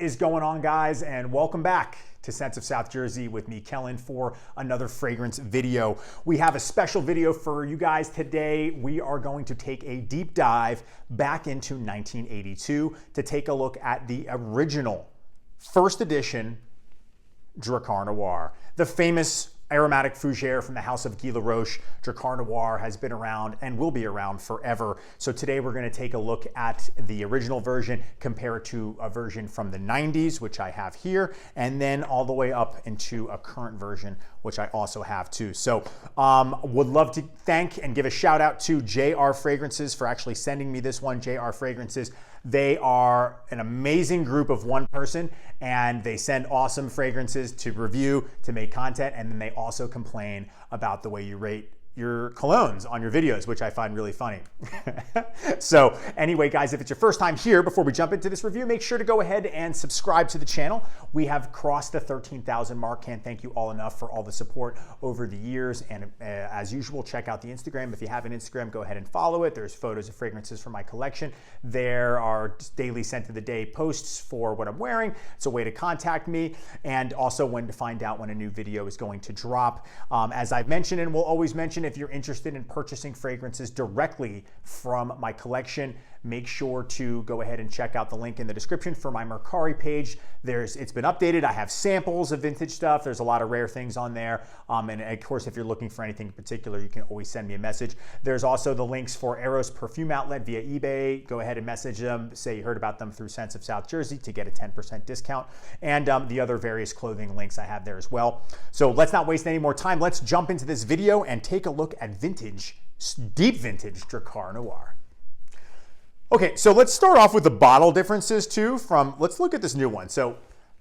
is going on, guys, and welcome back to Scents of South Jersey with me, Kellen, for another fragrance video. We have a special video for you guys today. We are going to take a deep dive back into 1982 to take a look at the original first edition Drakkar Noir, the famous aromatic fougere from the house of Guy Laroche. Drakkar Noir has been around and will be around forever. So today we're going to take a look at the original version, compare it to a version from the 90s, which I have here, and then all the way up into a current version, which I also have too. So would love to thank and give a shout out to JR Fragrances for actually sending me this one. JR Fragrances, they are an amazing group of one person, and they send awesome fragrances to review, to make content, and then they also complain about the way you rate your colognes on your videos, which I find really funny. So anyway, guys, if it's your first time here, before we jump into this review, make sure to go ahead and subscribe to the channel. We have crossed the 13,000 mark. Can't thank you all enough for all the support over the years. And as usual, check out the Instagram. If you have an Instagram, go ahead and follow it. There's photos of fragrances from my collection. There are daily scent of the day posts for what I'm wearing. It's a way to contact me, and also when to find out when a new video is going to drop. As I've mentioned and will always mention, if you're interested in purchasing fragrances directly from my collection, make sure to go ahead and check out the link in the description for my Mercari page. It's been updated. I have samples of vintage stuff. There's a lot of rare things on there. And of course, if you're looking for anything in particular, you can always send me a message. There's also the links for Eros Perfume Outlet via eBay. Go ahead and message them. Say you heard about them through Scents of South Jersey to get a 10% discount. And the other various clothing links I have there as well. So let's not waste any more time. Let's jump into this video and take a look at vintage, deep vintage Drakkar Noir. Okay, so let's start off with the bottle differences too let's look at this new one.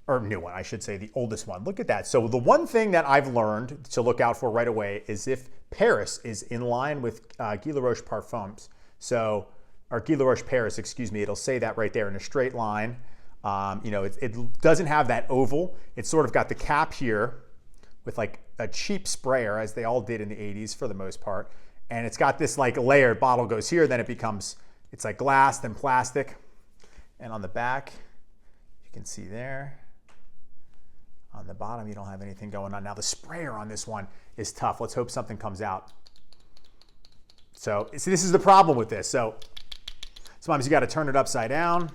Or new one, I should say, the oldest one. Look at that. So the one thing that I've learned to look out for right away is if Paris is in line with Guy Laroche Parfums. Or Guy Laroche Paris, excuse me, it'll say that right there in a straight line. It doesn't have that oval. It's sort of got the cap here with like a cheap sprayer, as they all did in the 80s for the most part. And it's got this like layer, bottle goes here, then it's like glass, then plastic. And on the back, you can see there. On the bottom, you don't have anything going on. Now the sprayer on this one is tough. Let's hope something comes out. So this is the problem with this. So sometimes you got to turn it upside down.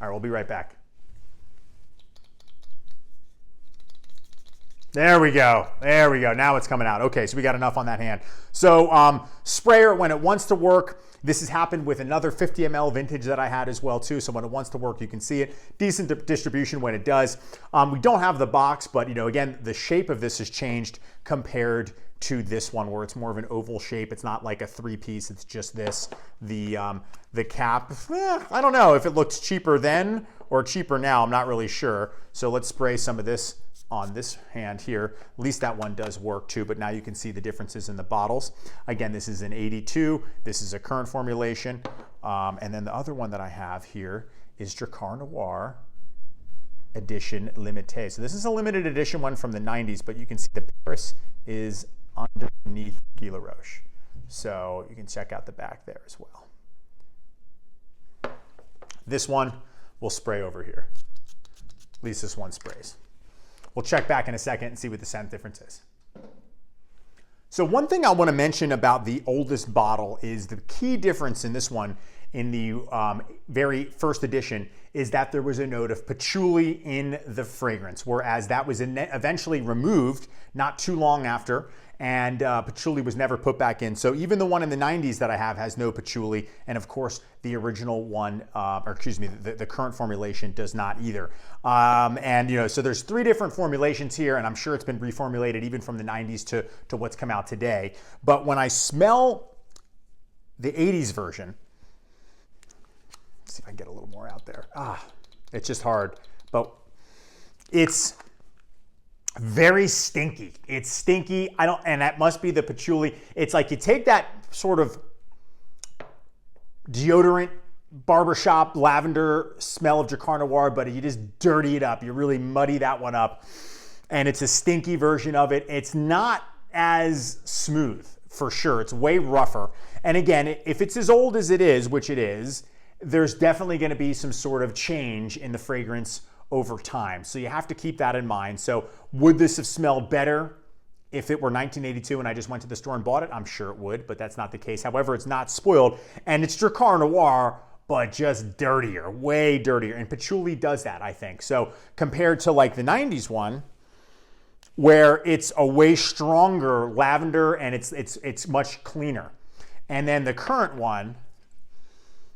All right, we'll be right back. There we go. There we go. Now it's coming out. Okay, so we got enough on that hand. So sprayer, when it wants to work, this has happened with another 50 ml vintage that I had as well too. So when it wants to work, you can see it. Decent distribution when it does. We don't have the box, but again, the shape of this has changed compared to this one, where it's more of an oval shape. It's not like a three-piece. It's just this. The cap, I don't know if it looked cheaper then or cheaper now. I'm not really sure. So let's spray some of this on this hand here. At least that one does work too, but now you can see the differences in the bottles. Again, this is an 82. This is a current formulation. And then the other one that I have here is Drakkar Noir Edition Limité. So this is a limited edition one from the 90s, but you can see the Paris is underneath Guy Laroche. So you can check out the back there as well. This one will spray over here. At least this one sprays. We'll check back in a second and see what the scent difference is. So one thing I want to mention about the oldest bottle is the key difference in this one in the very first edition is that there was a note of patchouli in the fragrance, whereas that was eventually removed not too long after, and patchouli was never put back in. So even the one in the 90s that I have has no patchouli, and of course the original one, the current formulation does not either. So there's three different formulations here, and I'm sure it's been reformulated even from the 90s to what's come out today. But when I smell the 80s version, let's see if I can get a little more out there. It's just hard, but it's very stinky. It's stinky. And that must be the patchouli. It's like you take that sort of deodorant, barbershop, lavender smell of Drakkar Noir, but you just dirty it up. You really muddy that one up. And it's a stinky version of it. It's not as smooth, for sure. It's way rougher. And again, if it's as old as it is, which it is, there's definitely going to be some sort of change in the fragrance over time. So you have to keep that in mind. So would this have smelled better if it were 1982 and I just went to the store and bought it? I'm sure it would, but that's not the case. However, it's not spoiled, and it's Drakkar Noir, but just dirtier, way dirtier. And patchouli does that, I think. So compared to like the 90s one, where it's a way stronger lavender and it's much cleaner. And then the current one,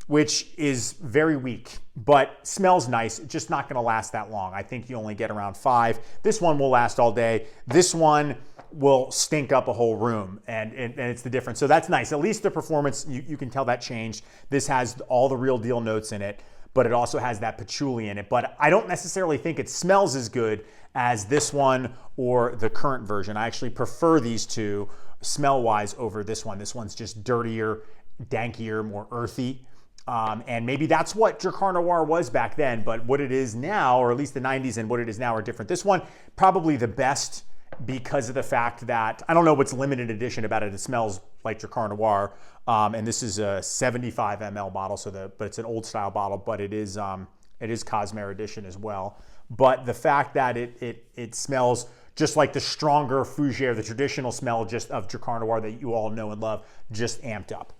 which is very weak, but smells nice, it's just not gonna last that long. I think you only get around 5. This one will last all day. This one will stink up a whole room, and it's the difference. So that's nice. At least the performance, you can tell that changed. This has all the real deal notes in it, but it also has that patchouli in it. But I don't necessarily think it smells as good as this one or the current version. I actually prefer these two smell-wise over this one. This one's just dirtier, dankier, more earthy. And maybe that's what Drakkar Noir was back then, but what it is now, or at least the 90s and what it is now, are different. This one, probably the best, because of the fact that, I don't know what's limited edition about it. It smells like Drakkar Noir. And this is a 75 ml bottle, but it's an old style bottle, but it is Cosmere edition as well. But the fact that it smells just like the stronger fougere, the traditional smell just of Drakkar Noir that you all know and love, just amped up.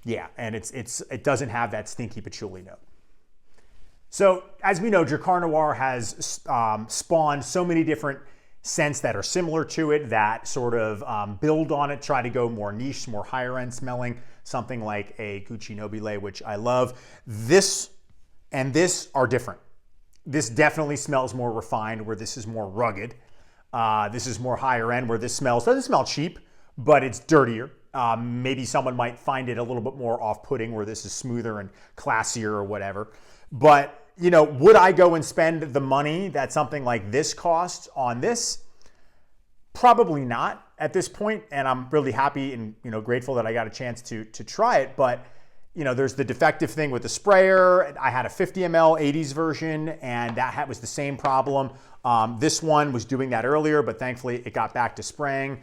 Yeah, and it doesn't have that stinky patchouli note. So as we know, Drakkar Noir has spawned so many different scents that are similar to it, that sort of build on it, try to go more niche, more higher end smelling, something like a Gucci Nobile, which I love. This and this are different. This definitely smells more refined, where this is more rugged. This is more higher end, where this doesn't smell cheap, but it's dirtier. Maybe someone might find it a little bit more off-putting, where this is smoother and classier or whatever. But you know, would I go and spend the money that something like this costs on this? Probably not at this point, and I'm really happy and grateful that I got a chance to try it. But there's the defective thing with the sprayer. I had a 50 ml 80s version, and that was the same problem. This one was doing that earlier, but thankfully it got back to spraying.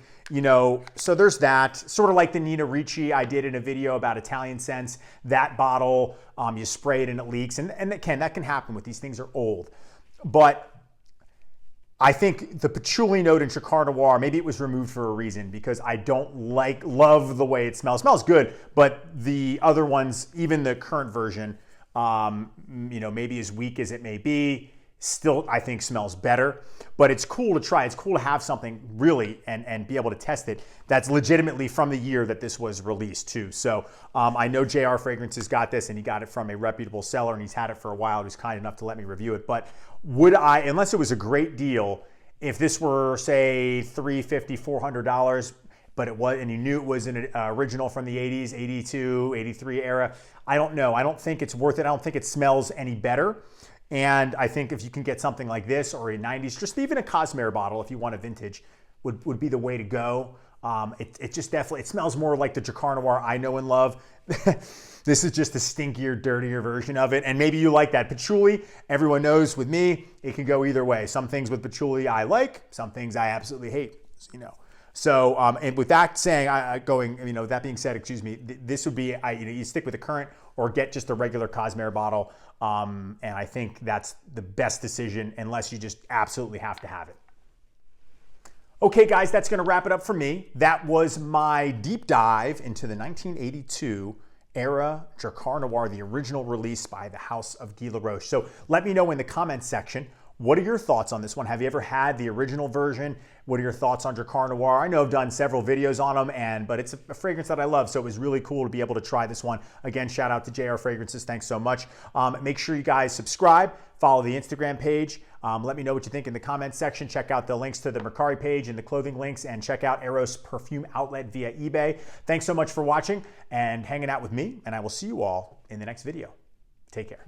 So there's that. Sort of like the Nina Ricci I did in a video about Italian scents. That bottle, you spray it and it leaks, and that can happen with these things are old. But I think the patchouli note in Drakkar Noir, maybe it was removed for a reason, because I don't love the way it smells. It smells good, but the other ones, even the current version, maybe as weak as it may be, still I think smells better. But it's cool to try. It's cool to have something really and be able to test it that's legitimately from the year that this was released too. So I know JR Fragrances got this, and he got it from a reputable seller, and he's had it for a while. He was kind enough to let me review it. But would I, unless it was a great deal, if this were say $350, $400, but it was, and you knew it was an original from the 80s, 82, 83 era, I don't know. I don't think it's worth it. I don't think it smells any better. And I think if you can get something like this, or a 90s, just even a Cosmere bottle, if you want a vintage, would be the way to go. It just definitely, it smells more like the Drakkar Noir I know and love. This is just a stinkier, dirtier version of it. And maybe you like that patchouli. Everyone knows with me, it can go either way. Some things with patchouli I like, some things I absolutely hate, So, and with that saying, that being said, excuse me, this would be, you stick with the current or get just a regular Cosmere bottle. And I think that's the best decision, unless you just absolutely have to have it. Okay, guys, that's going to wrap it up for me. That was my deep dive into the 1982 era Drakkar Noir, the original release by the House of Guy Laroche. So let me know in the comments section, what are your thoughts on this one? Have you ever had the original version? What are your thoughts on Drakkar Noir? I know I've done several videos on them, but it's a fragrance that I love, so it was really cool to be able to try this one. Again, shout out to JR Fragrances. Thanks so much. Make sure you guys subscribe, follow the Instagram page. Let me know what you think in the comments section. Check out the links to the Mercari page and the clothing links, and check out Eros Perfume Outlet via eBay. Thanks so much for watching and hanging out with me, and I will see you all in the next video. Take care.